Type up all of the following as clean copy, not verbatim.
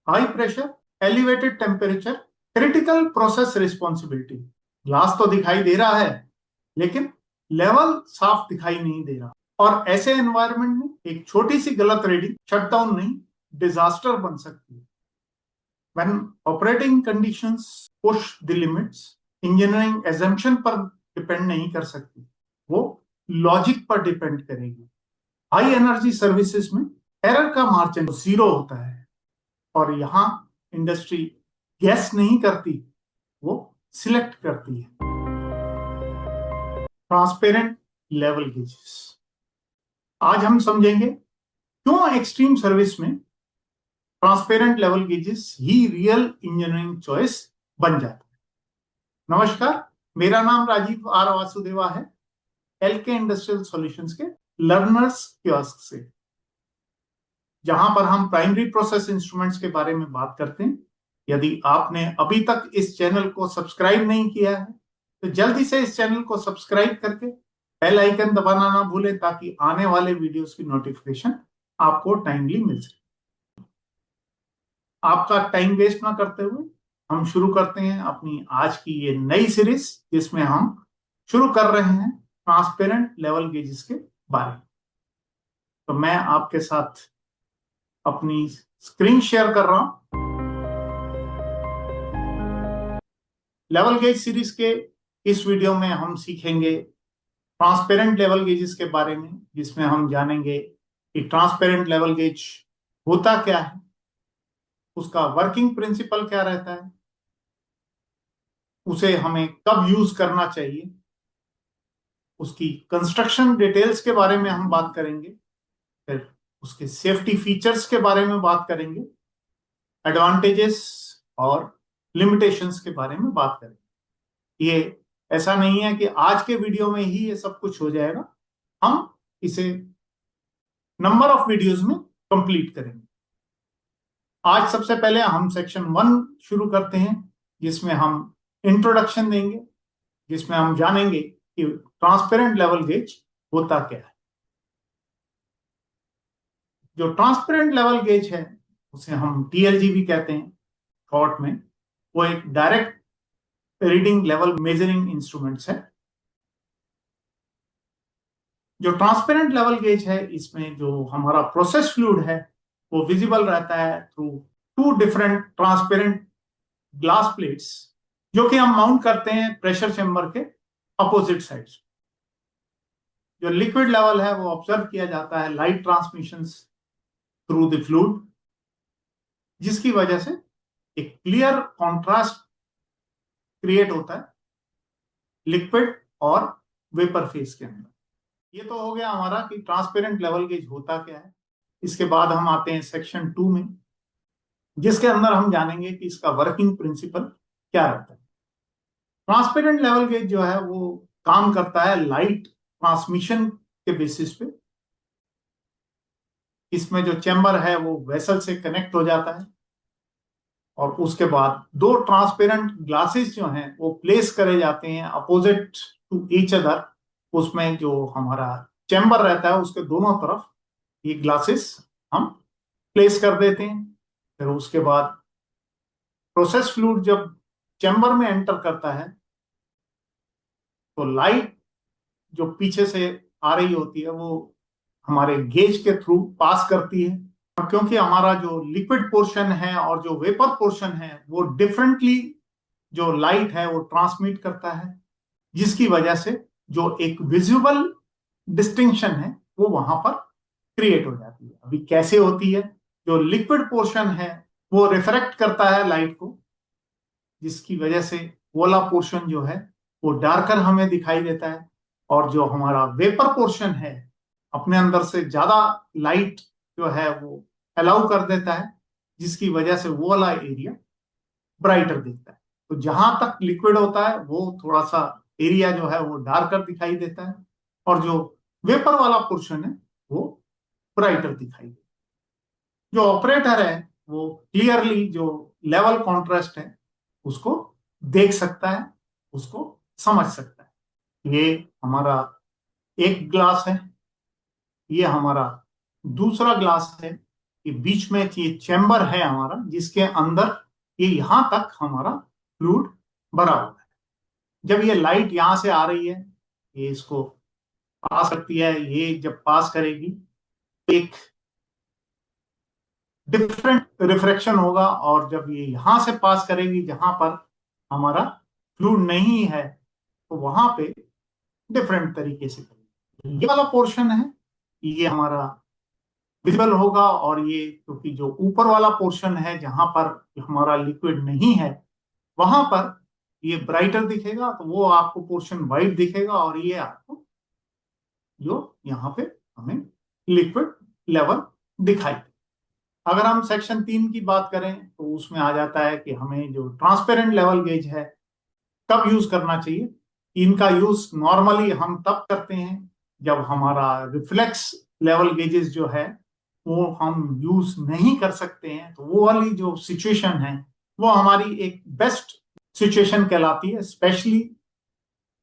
High pressure, elevated temperature, critical process responsibility. Glass तो दिखाई दे रहा है लेकिन लेवल साफ दिखाई नहीं दे रहा, और ऐसे एनवायरनमेंट में एक छोटी सी गलत रीडिंग शटडाउन नहीं, डिजास्टर बन सकती है। When operating conditions push the limits, engineering assumption पर डिपेंड नहीं कर सकती, वो लॉजिक पर डिपेंड करेगी। हाई एनर्जी सर्विसेज में एरर का मार्जिन जीरो होता है, और यहां इंडस्ट्री गैस नहीं करती, वो सिलेक्ट करती है। Transparent level gauges. आज हम समझेंगे क्यों एक्सट्रीम सर्विस में ट्रांसपेरेंट लेवल गेजेस ही रियल इंजीनियरिंग चॉइस बन जाता है। नमस्कार, मेरा नाम राजीव आर वासुदेवा है, एलके इंडस्ट्रियल सॉल्यूशंस के लर्नर्स कियोस्क से, जहां पर हम प्राइमरी प्रोसेस इंस्ट्रूमेंट्स के बारे में बात करते हैं। यदि आपने अभी तक इस चैनल को सब्सक्राइब नहीं किया है तो जल्दी से इस चैनल को सब्सक्राइब करके बेल आइकन दबाना ना भूलें, ताकि आने वाले वीडियोस की नोटिफिकेशन आपको टाइमली मिल सके। आपका टाइम वेस्ट ना करते हुए हम शुरू करते हैं अपनी आज की ये नई सीरीज, जिसमें हम शुरू कर रहे हैं ट्रांसपेरेंट लेवल गेजेस के बारे में। तो मैं आपके साथ अपनी स्क्रीन शेयर कर रहा हूं। लेवल गेज सीरीज के इस वीडियो में हम सीखेंगे ट्रांसपेरेंट लेवल गेजेस के बारे में, जिसमें हम जानेंगे कि ट्रांसपेरेंट लेवल गेज होता क्या है, उसका वर्किंग प्रिंसिपल क्या रहता है, उसे हमें कब यूज करना चाहिए, उसकी कंस्ट्रक्शन डिटेल्स के बारे में हम बात करेंगे, फिर उसके सेफ्टी फीचर्स के बारे में बात करेंगे, एडवांटेजेस और लिमिटेशंस के बारे में बात करेंगे। ये ऐसा नहीं है कि आज के वीडियो में ही ये सब कुछ हो जाएगा, हम इसे नंबर ऑफ वीडियोस में कंप्लीट करेंगे। आज सबसे पहले हम सेक्शन 1 शुरू करते हैं, जिसमें हम इंट्रोडक्शन देंगे, जिसमें हम जानेंगे कि ट्रांसपेरेंट लेवल गेज होता क्या है। जो ट्रांसपेरेंट लेवल गेज है उसे हम टीएलजी भी कहते हैं शॉर्ट में। वो एक direct reading level measuring instruments है। जो ट्रांसपेरेंट लेवल गेज है, इसमें जो हमारा प्रोसेस फ्लूइड है वो विजिबल रहता है through two different transparent glass plates, जो कि हम माउंट करते हैं प्रेशर चेंबर के अपोजिट साइड्स। जो लिक्विड लेवल है वो ऑब्जर्व किया जाता है light transmission through the fluid, जिसकी वजह से एक क्लियर कॉन्ट्रास्ट क्रिएट होता है लिक्विड और वेपर फेज के अंदर। ये तो हो गया हमारा कि ट्रांसपेरेंट लेवल गेज होता क्या है। इसके बाद हम आते हैं सेक्शन 2 में, जिसके अंदर हम जानेंगे कि इसका वर्किंग प्रिंसिपल क्या रहता है। ट्रांसपेरेंट लेवल गेज जो है वो काम करता है लाइट ट्रांसमिशन के बेसिस पे। इसमें जो चैम्बर है वो वेसल से कनेक्ट हो जाता है, और उसके बाद दो ट्रांसपेरेंट ग्लासेस जो हैं वो प्लेस करे जाते हैं अपोजिट टू ईच अदर। उसमें जो हमारा चैम्बर रहता है उसके दोनों तरफ ये ग्लासेस हम प्लेस कर देते हैं। फिर उसके बाद प्रोसेस फ्लूइड जब चैम्बर में एंटर करता है तो लाइट जो पीछे से आ रही होती है वो हमारे गेज के थ्रू पास करती है। और क्योंकि हमारा जो लिक्विड पोर्शन है और जो वेपर पोर्शन है वो डिफरेंटली जो लाइट है वो ट्रांसमिट करता है, जिसकी वजह से जो एक विजुअल डिस्टिंक्शन है वो वहां पर क्रिएट हो जाती है। अभी कैसे होती है? जो लिक्विड पोर्शन है वो रिफ्रेक्ट करता है लाइट को, जिसकी वजह से वो वाला पोर्शन जो है वो डार्कर हमें दिखाई देता है, और जो हमारा वेपर पोर्शन है अपने अंदर से ज्यादा लाइट जो है वो अलाउ कर देता है, जिसकी वजह से वो वाला एरिया ब्राइटर दिखता है। तो जहां तक लिक्विड होता है वो थोड़ा सा एरिया जो है वो डार्कर दिखाई देता है, और जो वेपर वाला पोर्शन है वो ब्राइटर दिखाई देता है। जो ऑपरेटर है वो क्लियरली जो लेवल कॉन्ट्रास्ट है उसको देख सकता है, उसको समझ सकता है। ये हमारा एक ग्लास है, ये हमारा दूसरा ग्लास है, ये बीच में ये चैम्बर है हमारा, जिसके अंदर ये यहां तक हमारा फ्लूइड भरा हुआ है। जब ये लाइट यहां से आ रही है, ये इसको पास करती है, ये जब पास करेगी एक डिफरेंट रिफ्रैक्शन होगा, और जब ये यहां से पास करेगी जहां पर हमारा फ्लूइड नहीं है, तो वहां पे डिफरेंट तरीके से करेगी। ये वाला पोर्शन है, ये हमारा विजिबल होगा, और ये क्योंकि जो ऊपर वाला पोर्शन है जहां पर हमारा लिक्विड नहीं है, वहां पर ये ब्राइटर दिखेगा, तो वो आपको पोर्शन वाइट दिखेगा, और ये आपको जो यहाँ पे हमें लिक्विड लेवल दिखाई दे। अगर हम सेक्शन 3 की बात करें तो उसमें आ जाता है कि हमें जो ट्रांसपेरेंट लेवल गेज है कब यूज करना चाहिए। इनका यूज नॉर्मली हम तब करते हैं जब हमारा रिफ्लेक्स लेवल गेजेस जो है वो हम यूज नहीं कर सकते हैं, तो वो वाली जो सिचुएशन है वो हमारी एक बेस्ट सिचुएशन कहलाती है, स्पेशली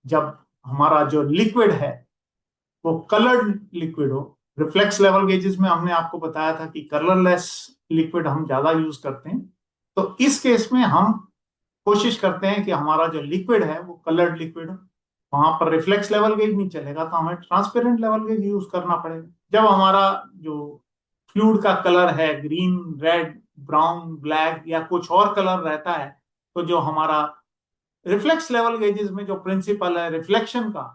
जब हमारा जो लिक्विड है वो कलर्ड लिक्विड हो। रिफ्लेक्स लेवल गेजेस में हमने आपको बताया था कि कलरलेस लिक्विड हम ज्यादा यूज करते हैं, तो इस केस में हम कोशिश करते हैं कि हमारा जो लिक्विड है वो कलर्ड लिक्विड हो। वहां पर रिफ्लेक्स लेवल गेज नहीं चलेगा, तो हमें ट्रांसपेरेंट लेवल गेज यूज करना पड़ेगा। जब हमारा जो फ्लूइड का कलर है ग्रीन, रेड, ब्राउन, ब्लैक या कुछ और कलर रहता है, तो जो हमारा रिफ्लेक्स लेवल गेजेस में जो प्रिंसिपल है रिफ्लेक्शन का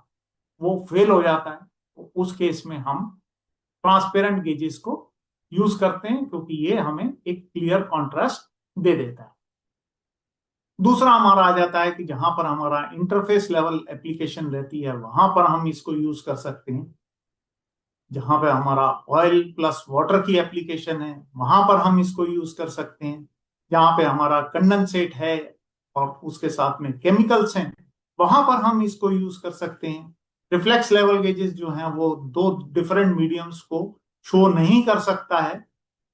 वो फेल हो जाता है, तो उस केस में हम ट्रांसपेरेंट गेजेस को यूज करते हैं, क्योंकि ये हमें एक क्लियर कॉन्ट्रास्ट दे देता है। दूसरा हमारा आ जाता है कि जहां पर हमारा इंटरफेस लेवल एप्लीकेशन रहती है, वहां पर हम इसको यूज कर सकते हैं। जहां पे हमारा ऑयल प्लस वाटर की एप्लीकेशन है, वहां पर हम इसको यूज कर सकते हैं। जहां पे हमारा कंडेंसेट है और उसके साथ में केमिकल्स हैं, वहां पर हम इसको यूज कर सकते हैं। रिफ्लेक्स लेवल गेजेस जो हैं वो दो डिफरेंट मीडियम्स को शो नहीं कर सकता है,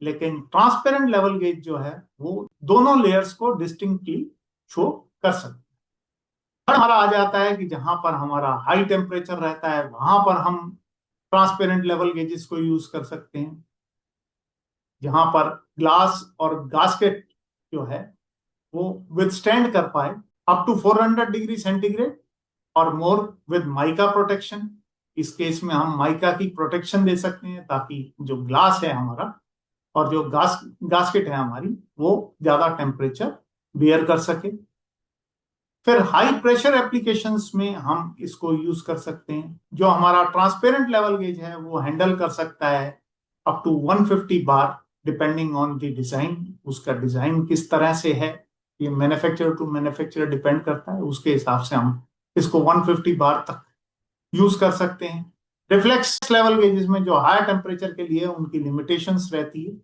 लेकिन ट्रांसपेरेंट लेवल गेज जो है वो दोनों लेयर्स को डिस्टिंक्टली शो कर सकते हैं। हमारा आ जाता है कि जहां पर हमारा हाई टेम्परेचर रहता है, वहां पर हम ट्रांसपेरेंट लेवल गेजेस को यूज कर सकते हैं। जहां पर ग्लास और गास्केट जो है वो विथस्टैंड कर पाए अप टू 400 डिग्री सेंटीग्रेड और मोर विद माइका प्रोटेक्शन। इस केस में हम माइका की प्रोटेक्शन दे सकते हैं, ताकि जो ग्लास है हमारा और जो गास्केट है हमारी वो ज्यादा टेम्परेचर बियर कर सके। फिर हाई प्रेशर एप्लीकेशंस में हम इसको यूज कर सकते हैं। जो हमारा ट्रांसपेरेंट लेवल गेज है वो हैंडल कर सकता है up to 150 bar, depending on the design. उसका डिजाइन किस तरह से है ये मैन्युफैक्चरर टू मैन्युफैक्चरर डिपेंड करता है, उसके हिसाब से हम इसको 150 बार तक यूज कर सकते हैं। रिफ्लेक्स लेवल गेजेस में जो हाई टेम्परेचर के लिए उनकी लिमिटेशंस रहती है।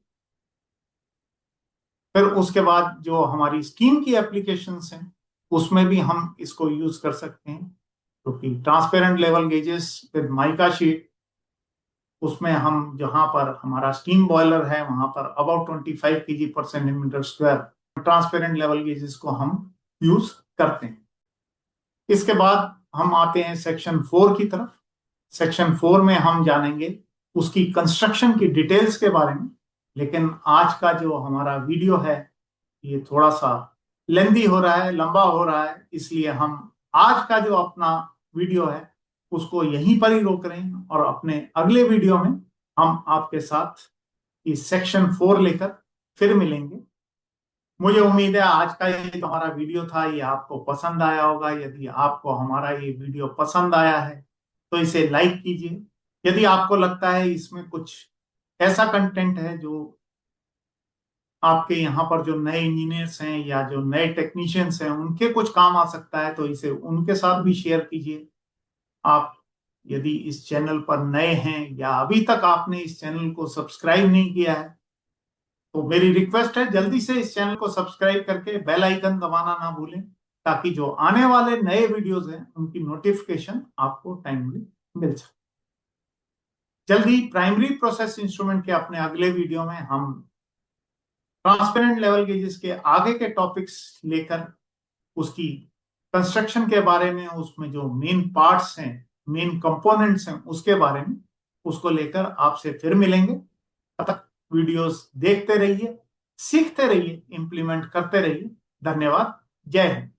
फिर उसके बाद जो हमारी स्टीम की एप्लीकेशंस हैं उसमें भी हम इसको यूज कर सकते हैं, क्योंकि transparent level gauges with mica sheet, उसमें हम जहां पर हमारा स्टीम बॉयलर है वहां पर अबाउट 25 kg पर centimetre square transparent level gauges को हम यूज करते हैं। इसके बाद हम आते हैं सेक्शन 4 की तरफ। सेक्शन 4 में हम जानेंगे उसकी कंस्ट्रक्शन की डिटेल्स के बारे में, लेकिन आज का जो हमारा वीडियो है ये थोड़ा सा लेंदी हो रहा है, लंबा हो रहा है, इसलिए हम आज का जो अपना वीडियो है उसको यहीं पर ही रोक रहे हैं, और अपने अगले वीडियो में हम आपके साथ इस सेक्शन 4 लेकर फिर मिलेंगे। मुझे उम्मीद है आज का ये जो हमारा वीडियो था ये आपको पसंद आया होगा। यदि आपको हमारा ये वीडियो पसंद आया है तो इसे लाइक कीजिए। यदि आपको लगता है इसमें कुछ ऐसा कंटेंट है जो आपके यहाँ पर जो नए इंजीनियर्स हैं या जो नए टेक्नीशियंस हैं उनके कुछ काम आ सकता है, तो इसे उनके साथ भी शेयर कीजिए। आप यदि इस चैनल पर नए हैं या अभी तक आपने इस चैनल को सब्सक्राइब नहीं किया है, तो मेरी रिक्वेस्ट है जल्दी से इस चैनल को सब्सक्राइब करके बेल आइकन दबाना ना भूलें, ताकि जो आने वाले नए वीडियोस हैं उनकी नोटिफिकेशन आपको टाइमली मिल सके। जल्दी प्राइमरी प्रोसेस इंस्ट्रूमेंट के अपने अगले वीडियो में हम ट्रांसपेरेंट लेवल गेजेस के आगे के टॉपिक्स लेकर उसकी कंस्ट्रक्शन के बारे में, उसमें जो मेन पार्ट्स हैं, मेन कंपोनेंट्स हैं, उसके बारे में उसको लेकर आपसे फिर मिलेंगे। तब तक वीडियोस देखते रहिए, सीखते रहिए, इंप्लीमेंट करते रहिए। धन्यवाद। जय हिंद।